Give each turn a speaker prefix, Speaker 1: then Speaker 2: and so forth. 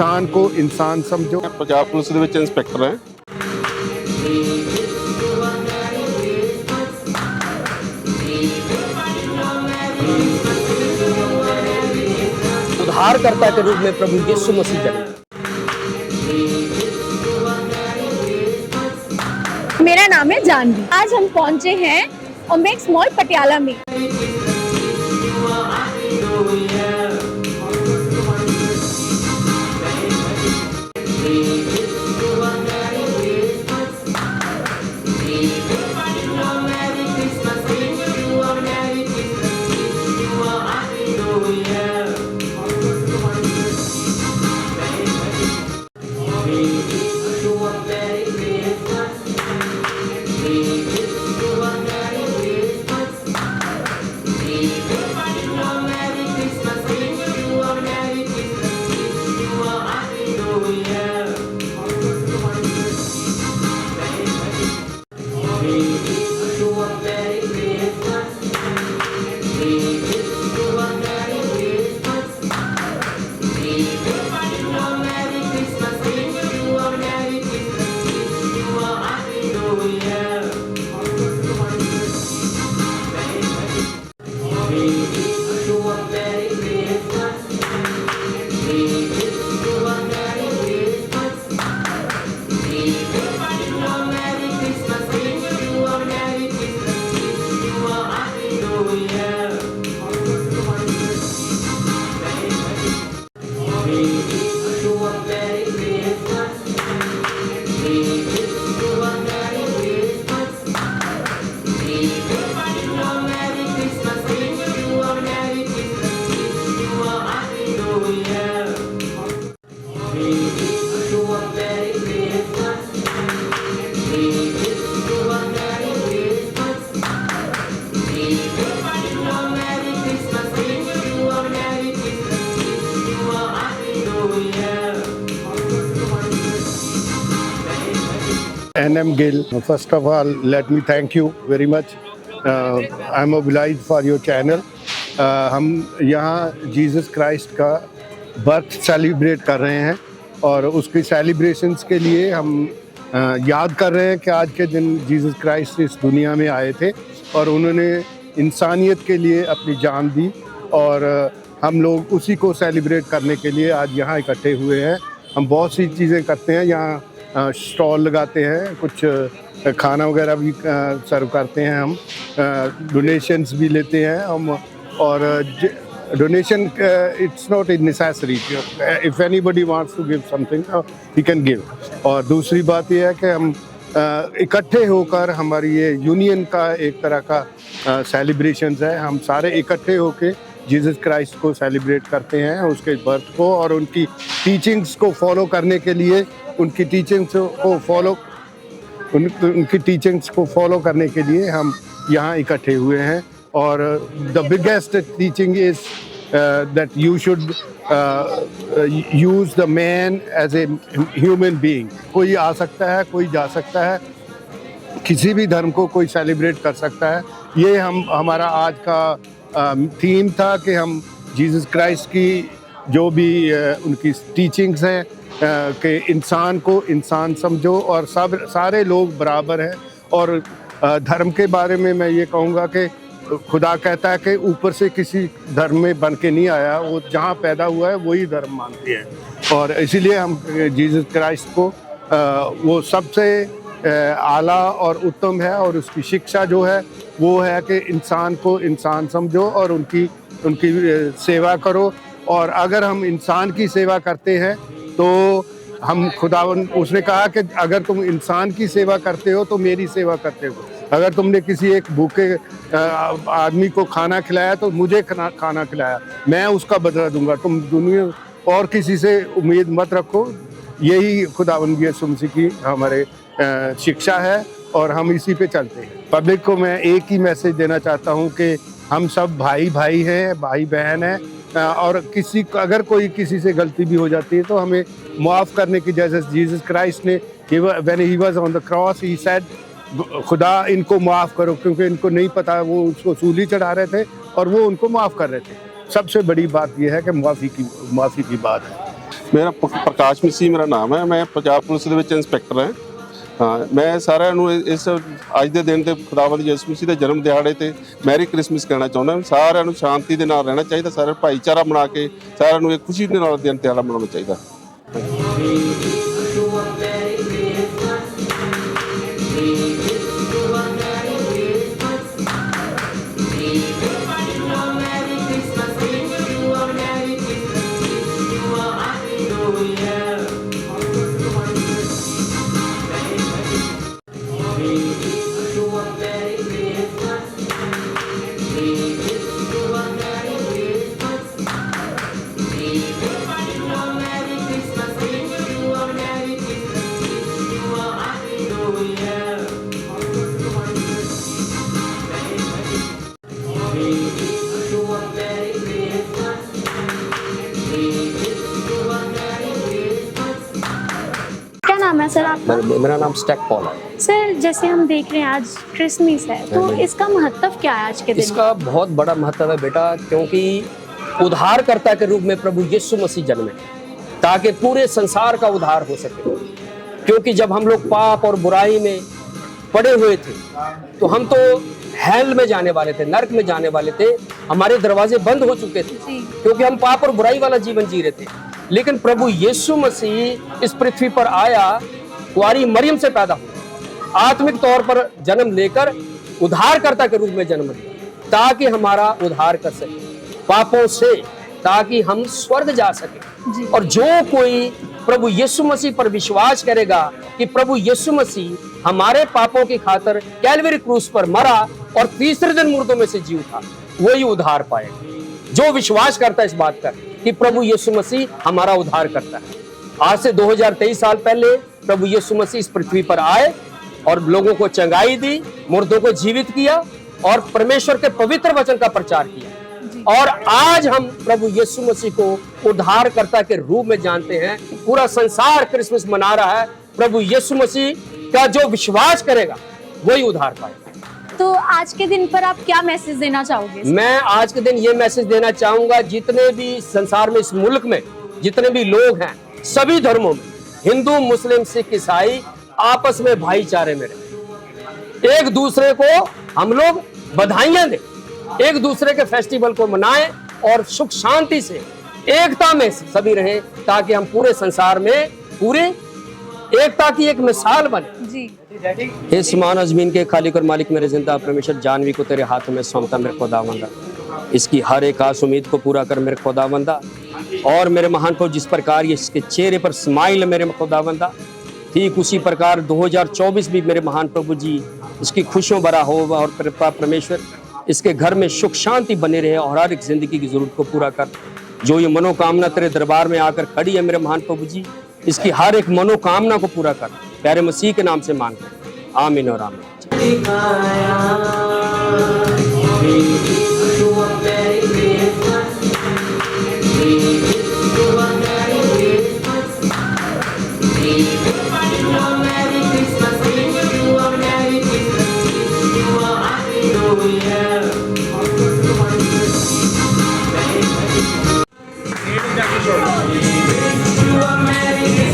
Speaker 1: इंसान को इंसान समझो।
Speaker 2: पंजाब पुलिस ਦੇ ਵਿੱਚ इंस्पैक्टर है।
Speaker 3: उद्धारकर्ता के रूप में प्रभु यीशु मसीह जन्मे।
Speaker 4: मेरा नाम है जानवी। आज हम पहुंचे हैं ओमेक्स मॉल पटियाला में।
Speaker 1: NM Gill, first of all, let me thank you very much. I'm obliged for your channel. हम यहाँ जीसस क्राइस्ट का बर्थ सेलिब्रेट कर रहे हैं और उसकी सेलिब्रेशंस के लिए हम याद कर रहे हैं कि आज के दिन जीसस क्राइस्ट इस दुनिया में आए थे और उन्होंने इंसानियत के लिए अपनी जान दी और हम लोग उसी को सेलिब्रेट करने के लिए आज यहाँ इकट्ठे हुए हैं। हम बहुत सी चीज़ें करते हैं, यहाँ स्टॉल लगाते हैं, कुछ खाना वगैरह भी सर्व करते हैं, हम डोनेशंस भी लेते हैं हम। और donation it's not necessary, if anybody wants to give something he can give. और दूसरी बात यह है कि हम इकट्ठे होकर, हमारी ये यूनियन का एक तरह का सेलिब्रेशंस है, हम सारे इकट्ठे होकर जीसस क्राइस्ट को सेलिब्रेट करते हैं, उसके बर्थ को, और उनकी टीचिंग्स को फॉलो करने के लिए, उनकी टीचिंग्स को फॉलो करने के लिए हम यहाँ इकट्ठे हुए हैं। और the biggest teaching is that you should use the man as a human being. कोई आ सकता है, कोई जा सकता है, किसी भी धर्म को कोई सेलिब्रेट कर सकता है। ये हमारा आज का थीम था कि हम जीसस क्राइस्ट की जो भी उनकी टीचिंग्स हैं कि इंसान को इंसान समझो और सारे लोग बराबर हैं। और धर्म के बारे में मैं ये कहूँगा कि खुदा कहता है कि ऊपर से किसी धर्म में बन के नहीं आया, वो जहाँ पैदा हुआ है वही धर्म मानते हैं। और इसीलिए हम जीसस क्राइस्ट को वो सबसे आला और उत्तम है, और उसकी शिक्षा जो है वो है कि इंसान को इंसान समझो और उनकी सेवा करो। और अगर हम इंसान की सेवा करते हैं तो हम खुदावन, उसने कहा कि अगर तुम इंसान की सेवा करते हो तो मेरी सेवा करते हो। अगर तुमने किसी एक भूखे आदमी को खाना खिलाया तो मुझे खाना खिलाया, मैं उसका बदला दूंगा। तुम दुनिया और किसी से उम्मीद मत रखो। यही खुदावंद यीशु मसीह की हमारे शिक्षा है और हम इसी पे चलते हैं। पब्लिक को मैं एक ही मैसेज देना चाहता हूँ कि हम सब भाई भाई हैं, भाई बहन हैं, और अगर कोई किसी से गलती भी हो जाती है तो हमें माफ़ करने की, जैसे जीसस क्राइस्ट ने when he was on the cross he said खुदा इनको माफ़ करो, क्योंकि इनको नहीं पता, वो उसको सूली चढ़ा रहे थे और वो उनको माफ़ कर रहे थे। सबसे बड़ी बात यह है कि माफ़ी की बात है।
Speaker 2: ਮੇਰਾ ਪ੍ਰਕਾਸ਼ ਮਿੱਸੀ ਮੇਰਾ ਨਾਮ ਹੈ। ਮੈਂ ਪੰਜਾਬ ਪੁਲਿਸ ਦੇ ਵਿੱਚ ਇੰਸਪੈਕਟਰ ਹਾਂ। ਹਾਂ, ਮੈਂ ਸਾਰਿਆਂ ਨੂੰ ਇਸ ਅੱਜ ਦੇ ਦਿਨ ਤੇ ਖੁਦਾਵੰਦ ਯਿਸੂ ਮਸੀਹ ਦੇ ਜਨਮ ਦਿਹਾੜੇ ਤੇ ਮੈਰੀ ਕ੍ਰਿਸਮਸ ਕਹਿਣਾ ਚਾਹੁੰਦਾ ਹਾਂ। ਸਾਰਿਆਂ ਨੂੰ ਸ਼ਾਂਤੀ ਦੇ ਨਾਲ ਰਹਿਣਾ ਚਾਹੀਦਾ, ਸਾਰਿਆਂ ਨੂੰ ਭਾਈਚਾਰਾ ਬਣਾ ਕੇ ਸਾਰਿਆਂ ਨੂੰ ਇੱਕ ਖੁਸ਼ੀ ਦੇ ਨਾਲ ਦਿਨ ਦਿਹਾੜਾ ਮਨਾਉਣਾ ਚਾਹੀਦਾ।
Speaker 4: क्या नाम है सर आपका?
Speaker 3: मेरा नाम स्टैक पॉल है।
Speaker 4: सर जैसे हम देख रहे हैं आज क्रिसमस है, तो इसका महत्व क्या है आज के दिन?
Speaker 3: इसका बहुत बड़ा महत्व है बेटा, क्योंकि उद्धारकर्ता के रूप में प्रभु यीशु मसीह जन्मे ताकि पूरे संसार का उद्धार हो सके। क्योंकि जब हम लोग पाप और बुराई में पड़े हुए थे तो हम तो हेल में जाने वाले थे, नरक में जाने वाले थे, हमारे दरवाजे बंद हो चुके थे क्योंकि हम पाप और बुराई वाला जीवन जी रहे थे। लेकिन प्रभु यीशु मसीह इस पृथ्वी पर आया, कुंवारी मरियम से पैदा हुआ, आत्मिक तौर पर जन्म लेकर उद्धारकर्ता के रूप में जन्म लिया ताकि हमारा उद्धार कर सके पापों से, ताकि हम स्वर्ग जा सके। और जो कोई प्रभु यीशु मसीह पर विश्वास करेगा कि प्रभु यीशु मसीह हमारे पापों की खातिर कैलवरी क्रूस पर मरा और तीसरे दिन मुर्दों में से जी उठा, वही उद्धार पाएगा। जो विश्वास करता है इस बात का कि प्रभु यीशु मसीह हमारा उद्धार करता है। आज से 2023 साल पहले प्रभु यीशु मसीह इस पृथ्वी पर आए और लोगों को चंगाई दी, मुर्दों को जीवित किया और परमेश्वर के पवित्र वचन का प्रचार किया। और आज हम प्रभु यीशु मसीह को उद्धारकर्ता के रूप में जानते हैं। पूरा संसार क्रिसमस मना रहा है। प्रभु यीशु मसीह का जो विश्वास करेगा वही उद्धार पाएगा।
Speaker 4: तो आज के दिन पर आप क्या मैसेज देना चाहोगे?
Speaker 3: मैं आज के दिन ये मैसेज देना चाहूंगा, जितने भी संसार में, इस मुल्क में जितने भी लोग हैं, सभी धर्मों में, हिंदू मुस्लिम सिख ईसाई, आपस में भाईचारे में रहे, एक दूसरे को हम लोग बधाइयां दें, एक दूसरे के फेस्टिवल को मनाएं और सुख शांति से एकता में सभी रहें ताकि हम पूरे संसार में पूरे एकता की एक मिसाल बने।
Speaker 4: जी।
Speaker 3: हे समाना जमीन के खालिक और मालिक मेरे जिंदा परमेश्वर, जानवी को तेरे हाथों में सौंपता मेरे खुदावंदा, इसकी हर एक आस उम्मीद को पूरा कर मेरे खुदावंदा। और मेरे महान को जिस प्रकार ये इसके चेहरे पर स्माइल है मेरे खुदावंदा, ठीक उसी प्रकार 2024 भी मेरे महान प्रभु जी इसकी खुशियों भरा हो। और परमेश्वर इसके घर में सुख शांति बने रहे और हर एक जिंदगी की जरूरत को पूरा कर। जो ये मनोकामना तेरे दरबार में आकर खड़ी है मेरे महान प्रभु जी, इसकी हर एक मनोकामना को पूरा कर, प्यारे मसीह के नाम से मांग कर, आमीन और आमीन।
Speaker 5: You are Mary.